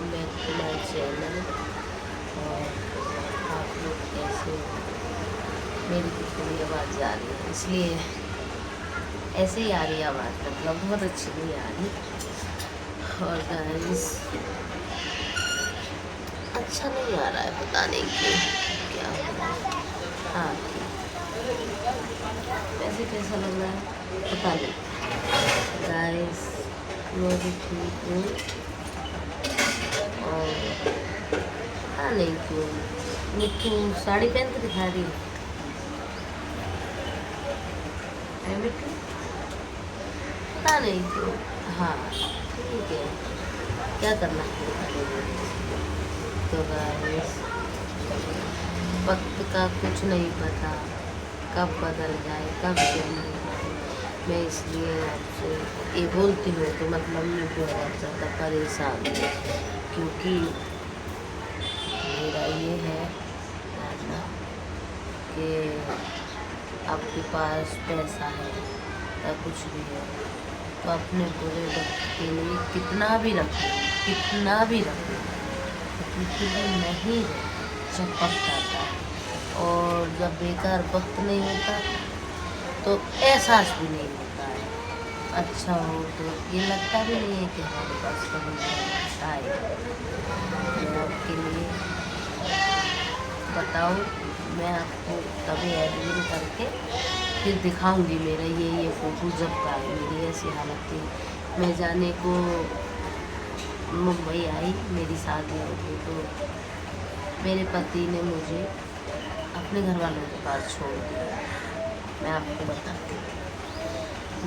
Welcome back to my channel. और आप लोग कैसे हो? मेरी तो थोड़ी आवाज़ आ रही है, इसलिए ऐसे ही आ रही है आवाज़, मतलब बहुत अच्छी नहीं आ रही। और गाइस अच्छा नहीं आ रहा है, पता नहीं क्यों, क्या हो रहा है। हाँ वैसे कैसा लग रहा है पता नहीं। गाइस मैं भी ठीक हूँ। और हाँ नहीं क्यों मिट्टू साड़ी पहन के दिखा रही है मिट्टू, पता नहीं क्यों। हाँ ठीक है, क्या करना है। तो गाइस वक्त का कुछ नहीं पता, कब बदल जाए कब चले। मैं इसलिए आपसे ये बोलती हूँ तो मतलब मैं बहुत ज़्यादा परेशान हूँ, क्योंकि मेरा ये है मानना कि आपके पास पैसा है या कुछ भी है तो अपने बुरे वक्त के लिए कितना भी रखो क्योंकि वो नहीं जब वक्त आता है। और जब बेकार वक्त नहीं होता तो एहसास भी नहीं होता है। अच्छा हो तो ये लगता भी नहीं है कि हमारे पास कभी वक्त आए। मैं आपके लिए बताऊँ, मैं आपको तभी एडिटिंग करके फिर दिखाऊंगी मेरा ये फ़ोटो जब का है। मेरी ऐसी हालत थी, मैं जाने को मुंबई आई, मेरी शादी हो गई तो मेरे पति ने मुझे अपने घर वालों के पास छोड़ दिया। मैं आपको बताती हूँ,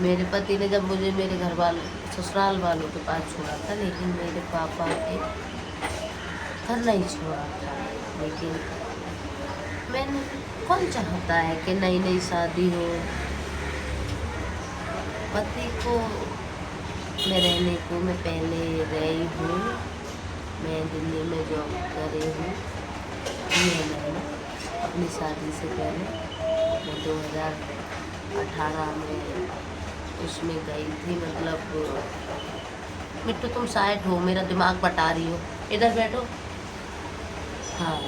मेरे पति ने जब मुझे मेरे घर वालों ससुराल वालों के पास छोड़ा था, लेकिन मेरे पापा के घर नहीं छोड़ा था। लेकिन मैंने, कौन चाहता है कि नई नई शादी हो, पति को मैं रहने को मैं पहले रही हूँ, मैं दिल्ली में जॉब कर रही हूँ 3 महीने। अपनी शादी से पहले मैं 2018 में उसमें गई थी। मतलब मिट्टू तुम साइड हो, मेरा दिमाग बटा रही हो, इधर बैठो। हाँ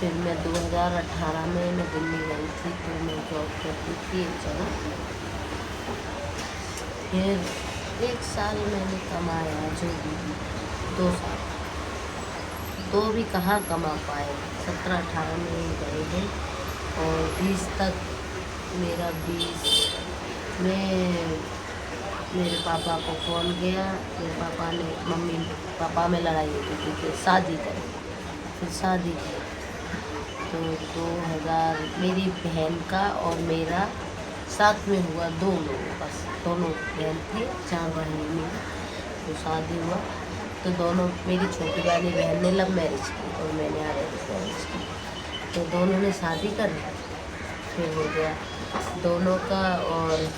फिर मैं 2018 में मैं दिल्ली गई थी तो मैं जॉब करती थी एक जगह। फिर 1 साल मैंने कमाया, जो भी 2 साल, तो भी कहाँ कमा पाए। 17-18 में ही गए हैं और 20 तक मेरा 20 में मेरे पापा को फ़ोन किया। मेरे पापा ने मम्मी पापा में लड़ाई होती थी कि शादी करें, फिर शादी की तो 2000 मेरी बहन का और मेरा साथ में हुआ, 2 लोगों का, दोनों बहन थे 4 बहन में, तो शादी हुआ तो दोनों, मेरी छोटी वाली बहन ने लव मैरिज की और मैंने अरेंज मैरिज की, तो दोनों ने शादी कर ली। फिर हो गया दोनों का। और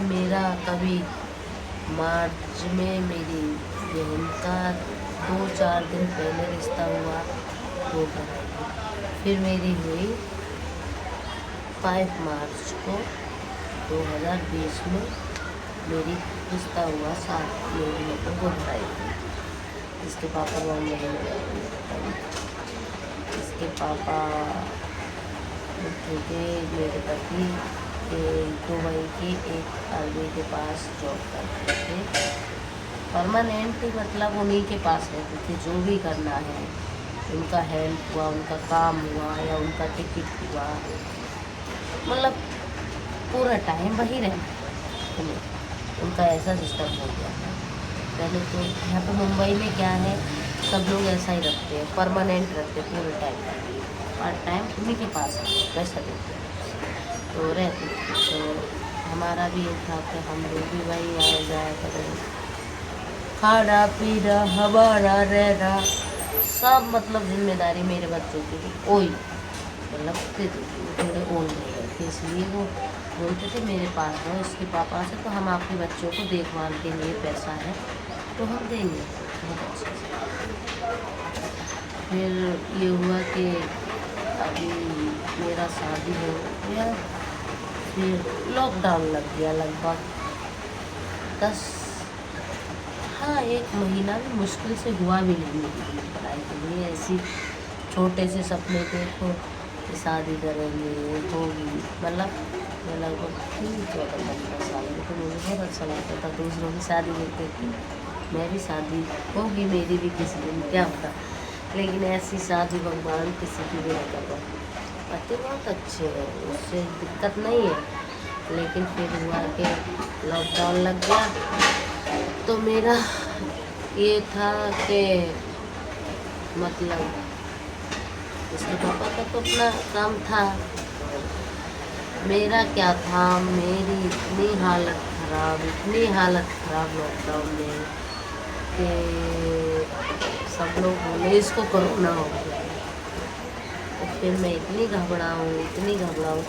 मेरा कभी मार्च में मेरी बहन का 2-4 दिन पहले रिश्ता हुआ, वो कराई। फिर मेरी हुई 5 मार्च को 2020 में, मेरी रिश्ता हुआ 7 महीने को बुधवार थी। इसके पापा बॉम्बे में रहते, इसके पापा थे मेरे पति के दुबई की एक आदमी के पास जॉब करते थे, परमानेंट, मतलब उन्हीं के पास रहते थे। जो भी करना है, उनका हेल्प हुआ, उनका काम हुआ या उनका टिकट हुआ, मतलब पूरा टाइम वही रहना, उनका ऐसा सिस्टम हो गया है। पहले तो यहाँ पे मुंबई में क्या है, सब लोग ऐसा ही रखते हैं, परमानेंट रखते हैं पूरे टाइम के लिए, पार्ट टाइम उन्हीं के पास पैसा देते हैं तो रहते थे। तो हमारा भी ये था कि हम लोग भी वही आए जाए करें, खाना पीना हमारा रहना सब, मतलब जिम्मेदारी मेरे बच्चों की भी वही, मतलब दे देती, थोड़े ओल्ड हो गए थे, इसलिए वो बोलते थे मेरे पास रहो इसके पापा से, तो हम आपके बच्चों को देखभाल के लिए पैसा है तो हम देंगे बहुत अच्छे से। फिर ये हुआ कि अभी मेरा शादी हो गया, फिर लॉकडाउन लग गया लगभग 10, था, 1 महीना भी मुश्किल से हुआ भी नहीं मेरी पढ़ाई के लिए। ऐसी छोटे से सपने देखो कि शादी करेंगे, होगी, मतलब मैं लगभग थी 14-15 साल में, तो मुझे बहुत अच्छा लगता था दूसरों की शादी देख देख के। मैं भी शादी होगी मेरी भी किसी दिन, क्या पता। लेकिन ऐसी शादी भगवान किसी की भी नहीं करवा। पति बहुत अच्छे हैं, उससे दिक्कत नहीं है, लेकिन फिर हुआ कि लॉकडाउन लग गया। तो मेरा ये था कि मतलब उसके पापा का तो अपना काम था, मेरा क्या था। मेरी इतनी हालत ख़राब लॉकडाउन में कि सब लोग बोले इसको कोरोना हो गया। तो फिर मैं इतनी घबराऊँ,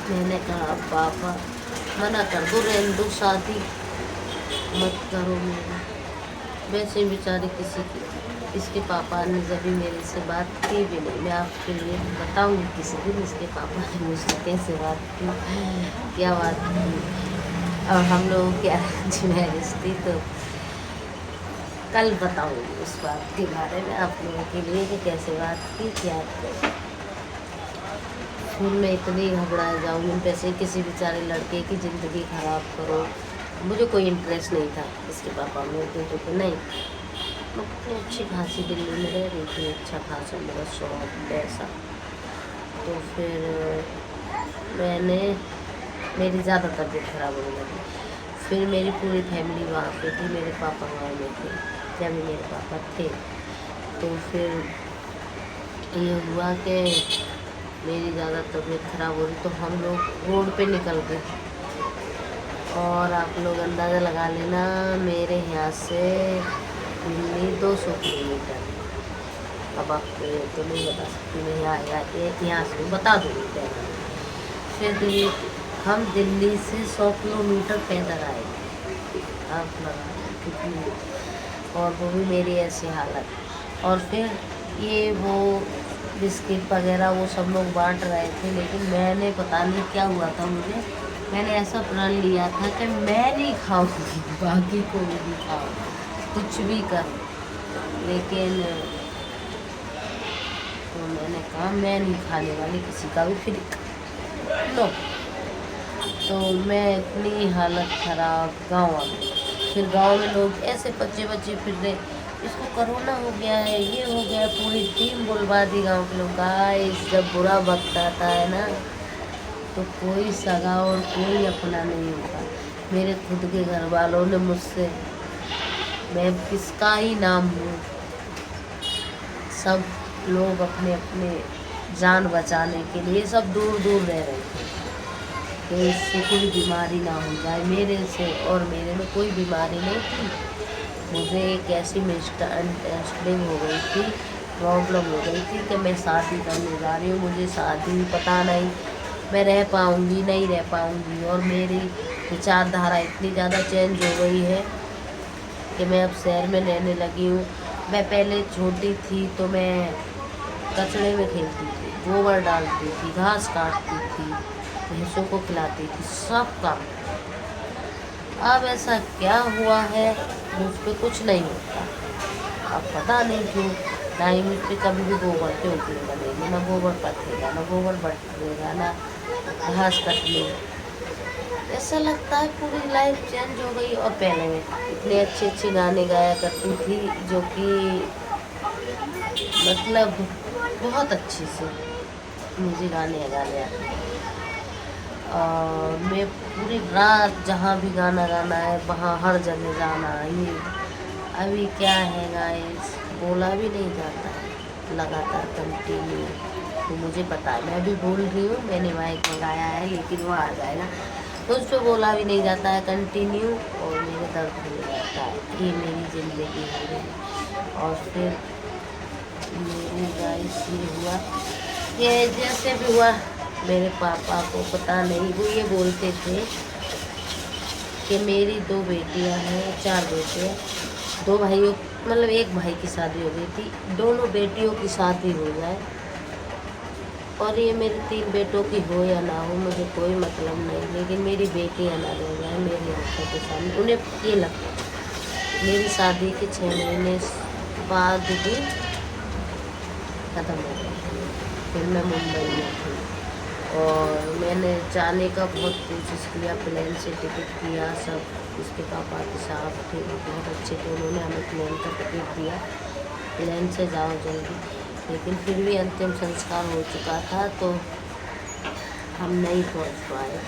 मैंने कहा पापा मना कर दो, रहने दो, शादी मत करो मेरी। वैसे बेचारे किसी की, इसके पापा ने जब मेरे से बात की भी नहीं। मैं आपके लिए बताऊंगी किसी दिन इसके पापा ने मुझसे कैसे बात की, क्या बात की, और हम लोगों की अरेंज मैरिज थी। तो कल बताऊंगी उस बात के बारे में आप लोगों के लिए कि कैसे बात की, क्या की। फिर मैं इतनी घबरा जाऊँगी, पैसे किसी बेचारे लड़के की ज़िंदगी ख़राब करो। मुझे कोई इंटरेस्ट नहीं था इसके पापा में, तो नहीं। मैं कितनी अच्छी खासी दिल्ली में रह रही थी, अच्छा खासा मेरा शौक पैसा। तो फिर मेरी ज़्यादा तबीयत खराब होने लगी। फिर मेरी पूरी फैमिली वहाँ पे थी, मेरे पापा गाँव में थे जब मेरे पापा थे। तो फिर ये हुआ कि मेरी ज़्यादा तबीयत खराब हो रही, तो हम लोग रोड पे निकल गए। और आप लोग अंदाज़ा लगा लेना, मेरे यहाँ से दिल्ली 200 किलोमीटर। अब आपको तो नहीं बता सकती मैं, यहाँ से बता दूँगी पहले। फिर हम दिल्ली से 100 किलोमीटर पैदल आए, आप लगा कितनी, और वो भी मेरी ऐसी हालत। और फिर ये वो बिस्किट वगैरह वो सब लोग बांट रहे थे, लेकिन मैंने पता नहीं क्या हुआ था मुझे, मैंने ऐसा प्रण लिया था कि मैं नहीं खाऊंगी, बाकी कोई भी खाओ, कुछ भी करो। लेकिन तो मैंने कहा मैं नहीं खाने वाली किसी का भी फ्री लो। तो मैं इतनी हालत ख़राब गाँव आ गई। फिर गांव में लोग ऐसे बच्चे फिर रहे, इसको कोरोना हो गया है, ये हो गया, पूरी टीम बुलवा दी गाँव के लोग। गाइस जब बुरा वक्त आता है ना, तो कोई सगा और कोई अपना नहीं होता। मेरे खुद के घर वालों ने मुझसे, मैं किसका ही नाम हूँ, सब लोग अपने अपने जान बचाने के लिए सब दूर दूर रह रहे थे कि इससे कोई बीमारी ना हो जाए मेरे से। और मेरे में कोई बीमारी नहीं थी, मुझे एक ऐसी मिसअंडरस्टैंडिंग हो गई थी, प्रॉब्लम हो गई थी कि मैं शादी करने जा रही हूँ, मुझे शादी पता नहीं मैं रह पाऊँगी नहीं रह पाऊँगी। और मेरी विचारधारा इतनी ज़्यादा चेंज हो गई है कि मैं अब शहर में रहने लगी हूँ। मैं पहले छोटी थी तो मैं कचड़े में खेलती थी, गोबर डालती थी, घास काटती थी, भैंसों को खिलाती थी, सब काम। अब ऐसा क्या हुआ है, मुझ पे कुछ नहीं होता। अब पता नहीं क्यों, ना ही मुझ पे कभी भी गोबर के उपयोग बनेगी, ना गोबर पथेगा, ना गोबर बटेगा, ना घास कटनी। ऐसा लगता है पूरी लाइफ चेंज हो गई। और पहले में इतने अच्छे अच्छे गाने गाया करती थी, जो कि मतलब बहुत अच्छे से मुझे गाने आते। और मैं पूरी रात जहाँ भी गाना गाना है वहाँ हर जगह जाना है। अभी क्या है गाइस, बोला भी नहीं जाता है लगातार कंटिन्यू। तो मुझे पता है, मैं भी बोल रही हूँ, मैंने माइक मंगाया है, लेकिन वो आ जाएगा तो उस पर बोला भी नहीं जाता है कंटिन्यू, और मेरे दर्द हो जाता है। ये मेरी ज़िंदगी है। और फिर मेरी गाइस ये हुआ कि जैसे भी हुआ, मेरे पापा को पता नहीं, वो ये बोलते थे कि मेरी 2 बेटियां हैं, 4 बेटे, 2 भाइयों, मतलब एक भाई की शादी हो गई थी, दोनों बेटियों की शादी हो जाए और ये मेरे 3 बेटों की हो या ना हो मुझे कोई मतलब नहीं, लेकिन मेरी बेटी अलग हो जाए मेरी आंखों के सामने, उन्हें ये लगता है। मेरी शादी के 6 महीने बाद भी ख़त्म हो गई। फिर मैं मुंबई में थी और मैंने जाने का बहुत कोशिश किया, प्लेन से टिकट किया सब। उसके पापा के साथ थे, वो बहुत अच्छे थे, उन्होंने हमें प्लेन का टिकट दिया, प्लेन से जाओ जल्दी। लेकिन फिर भी अंतिम संस्कार हो चुका था तो हम नहीं पहुंच पाए।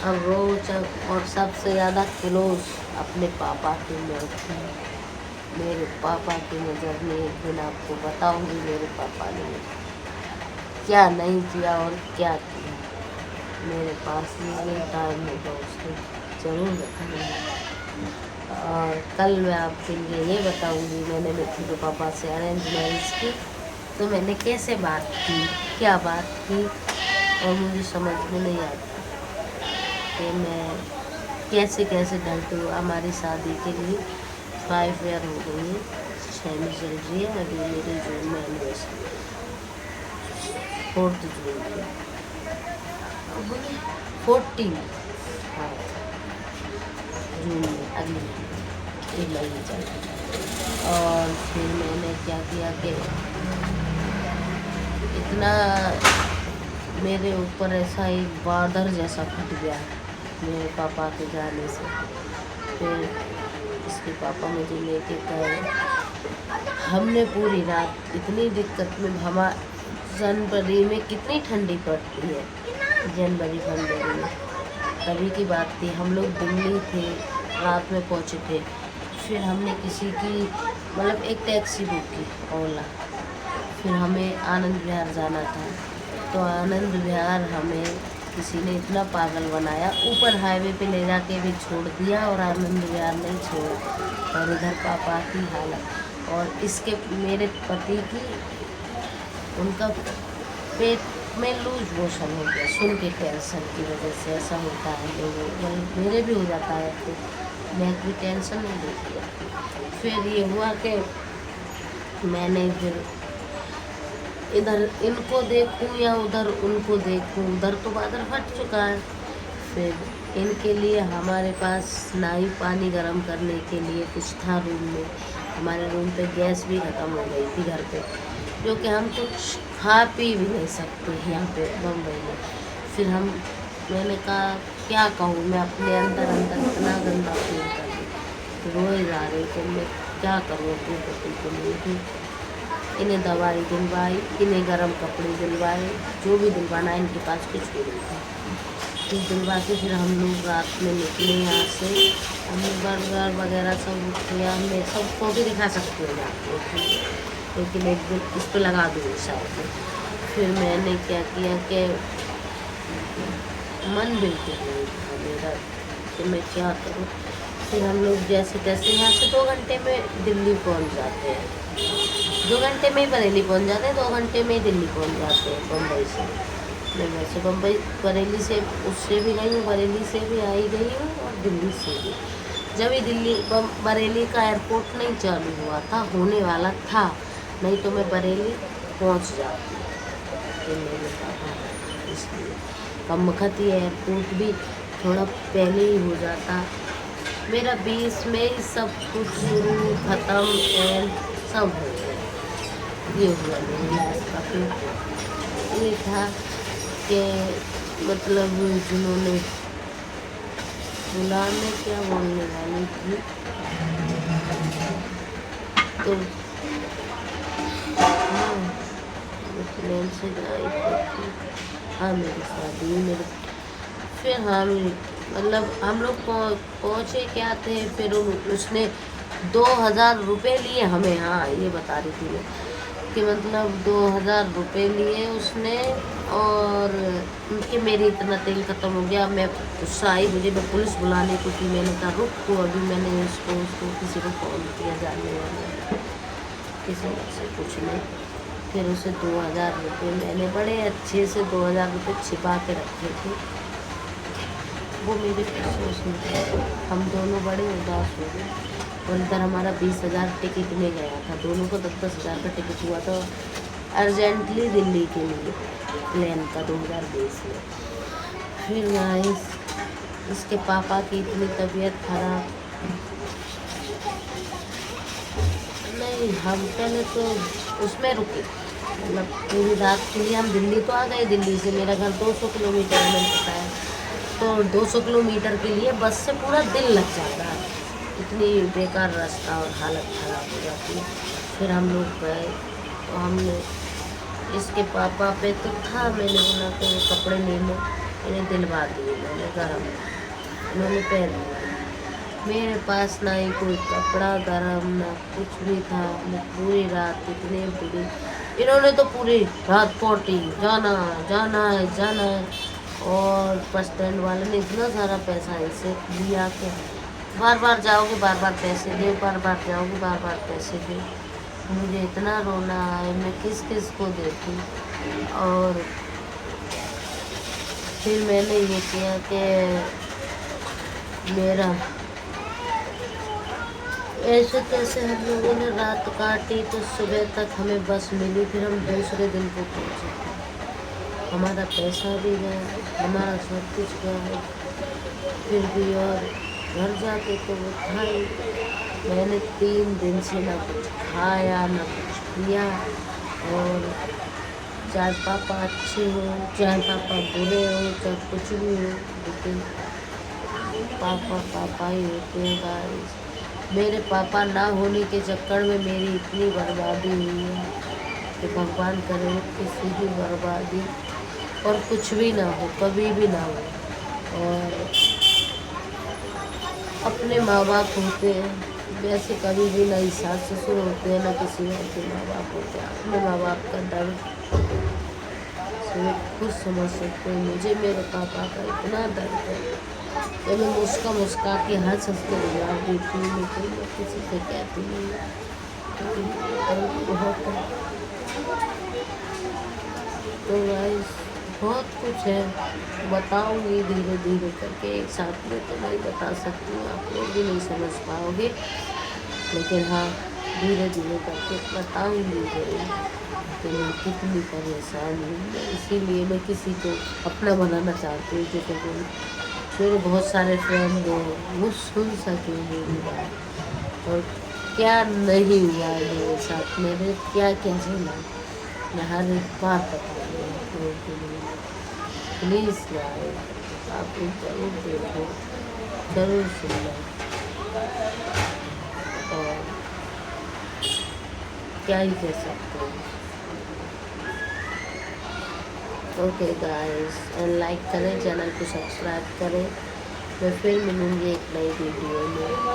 अब रोज और सबसे ज़्यादा क्लोज अपने पापा की मैं थी। मेरे पापा की नज़र में एक दिन आपको बताऊंगी मेरे पापा ने क्या नहीं किया और क्या किया। मेरे पास ये टाइम होगा उसको ज़रूर बताऊंगी। और कल मैं आपके लिए ये बताऊंगी मैंने मिट्टू के पापा से अरेंज मैरिज की तो मैंने कैसे बात की, क्या बात की, और मुझे समझ में नहीं आता कि मैं कैसे कैसे डरती हूँ। हमारी शादी के लिए 5 ईयर हो गई है, 6 में चल रही है। अभी मेरी जून में एनिवर्सरी 4 जून की 14, हाँ जून में अगली एक महीने चल रही है। और फिर मैंने क्या किया कि इतना मेरे ऊपर ऐसा एक बादल जैसा फट गया मेरे पापा के जाने से। फिर इसके पापा मुझे लेके गए, हमने पूरी रात इतनी दिक्कत में, जनवरी में कितनी ठंडी पड़ती है, जनवरी फरवरी में, तभी की बात थी। हम लोग दिल्ली थे, रात में पहुँचे थे। फिर हमने किसी की मतलब एक टैक्सी बुक की, ओला। फिर हमें आनंद विहार जाना था तो आनंद विहार हमें किसी ने इतना पागल बनाया, ऊपर हाईवे पे ले जाके भी छोड़ दिया और आनंद विहार नहीं छोड़ा। और इधर पापा की हालत और इसके मेरे पति की, उनका पेट में लूज मोशन हो गया सुन के, टेंशन की वजह से ऐसा होता है लोगों को, मेरे भी हो जाता है तो मैं कोई टेंशन नहीं देती है। फिर ये हुआ कि मैंने फिर इधर इनको देखूं या उधर उनको देखूं, उधर तो बादल फट चुका है। फिर इनके लिए हमारे पास ना ही पानी गर्म करने के लिए कुछ था रूम में, हमारे रूम पे गैस भी ख़त्म हो गई थी घर पे, जो कि हम कुछ खा पी भी नहीं सकते यहाँ पे बम्बई में। फिर मैंने कहा क्या कहूँ, मैं अपने अंदर इतना गंदा फील कर रही, रोए जा रही कि मैं क्या करूँ अपने पति को लिए। इन्हें दवाई दिलवाई, इन्हें गर्म कपड़े दिलवाए, जो भी दिलवाना इनके पास कुछ भी नहीं था। फिर दिलवा के फिर हम लोग रात में निकले यहाँ से। हमने बर्गर वगैरह सब किया, हमने सबको भी दिखा सकते हो जाते, लेकिन एक दिन इस पर लगा दूँगी शायद। फिर मैंने क्या किया कि मन बिल्कुल नहीं था मेरा कि मैं क्या करूँ। फिर हम लोग जैसे तैसे यहाँ से 2 घंटे में दिल्ली पहुँच जाते हैं, 2 घंटे में ही बरेली पहुँच जाते हैं, 2 घंटे में ही दिल्ली पहुँच जाते हैं बम्बई से। मैं वैसे बम्बई बरेली से उससे भी गई हूँ, बरेली से भी आई गई हूँ और दिल्ली से भी। जब ही बरेली का एयरपोर्ट नहीं चालू हुआ था, होने वाला था, नहीं तो मैं बरेली पहुँच जाती मेरे पापा, इसलिए कम वक्त ही एयरपोर्ट भी थोड़ा पहले ही हो जाता। मेरा 20 में ही सब कुछ शुरू ख़त्म एंड सब हो गया। ये हुआ मेरे लाइफ का। फिर ये था कि मतलब जिन्होंने बुलाने क्या बोलने वाली थी तो हाँ, प्लेन से गई थी। हाँ मेरी शादी मेरे, फिर हाँ मतलब हम लोग पहुँचे क्या थे। फिर उसने 2000 रुपये लिए हमें, हाँ ये बता रही थी मैं कि मतलब 2000 रुपये लिए उसने। और उनके मेरे इतना तेल ख़त्म हो गया, मैं गुस्सा आई मुझे, मैं पुलिस बुलाने को थी। मैंने कहा रुक तो अभी मैंने उसको किसी को फ़ोन किया जाने वाला, किसी से कुछ नहीं। फिर उसे 2000 रुपये मैंने बड़े अच्छे से 2000 रुपये छिपा के रखे थे, वो मेरे पीछे उसने, हम दोनों बड़े उदास हो गए। और इधर हमारा 20,000 टिकट में गया था, दोनों को 10,000 का टिकट हुआ था। अर्जेंटली दिल्ली के लिए प्लान का 2020 में। फिर गाइस इसके पापा की इतनी तबीयत खराब, नहीं हम पहले तो उसमें रुके, मतलब पूरी रात के लिए हम दिल्ली तो आ गए। दिल्ली से मेरा घर 200 किलोमीटर में पड़ता है, तो 200 किलोमीटर के लिए बस से पूरा दिन लग जाता है, इतनी बेकार रास्ता और हालत ख़राब हो जाती है। फिर हम लोग गए तो हमने इसके पापा पे तो था, मैंने बोला तो कपड़े ले लो, इन्हें दिलवा दिए मैंने गरम, इन्होंने पहन लिया। मेरे पास ना ही कोई कपड़ा गरम ना कुछ भी था। मैं पूरी रात इतने बुरी, इन्होंने तो पूरी रात पोटी जाना जाना है जाना है, और बस स्टैंड वाले ने इतना सारा पैसा इसे लिया कि बार बार जाओगे बार बार पैसे दो, बार बार जाओगे बार बार पैसे दो। मुझे इतना रोना आए, मैं किस किस को देखूं। और फिर मैंने ये किया कि मेरा ऐसे कैसे हम लोगों ने रात काटी, तो सुबह तक हमें बस मिली। फिर हम दूसरे दिन को पहुँचे, हमारा पैसा भी गया, हमारा सब कुछ गया। फिर भी और घर जाके तो वो था ही, मैंने 3 दिन से ना कुछ खाया ना कुछ पिया। और चाहे पापा अच्छे हो चाहे पापा बुरे हो चाहे कुछ भी हो, लेकिन पापा पापा ही होते हैं गाइस। मेरे पापा ना होने के चक्कर में मेरी इतनी बर्बादी हुई है कि भगवान करे किसी की बर्बादी और कुछ भी ना हो, कभी भी ना हो। और अपने माँ बाप होते हैं वैसे कभी भी ना ही सास ससुर होते हैं ना किसी और के माँ बाप होते हैं। अपने माँ बाप का दर्द से खुद समझ सकते हैं। मुझे मेरे पापा का इतना दर्द है कि मैं मुस्का के हंस के जवाब देती हूँ, लेकिन मैं किसी से कहती नहीं, क्योंकि दर्द बहुत है। तो गाइस बहुत कुछ है, बताऊंगी धीरे धीरे करके, एक साथ में तो नहीं बता सकती हूँ, आप लोग भी नहीं समझ पाओगे, लेकिन हाँ धीरे धीरे करके बताऊंगी जरूर कि मैं कितनी परेशान हूँ। इसीलिए मैं किसी को अपना बनाना चाहती हूँ, क्योंकि मेरे बहुत सारे फ्रेंड हो वो सुन सके मेरी बात, और क्या नहीं हुआ है मेरे साथ, मेरे क्या क्या सुना, मैं हर एक बात बताऊँगी आप लोगों के लिए। प्लीज़ गाइस आप लोग जरूर देखो, जरूर सुनना। और क्या ही कह सकते हैं। ओके गाइस, एंड लाइक करें, चैनल को सब्सक्राइब करें। मैं फिर मिलूँगी एक नई वीडियो में।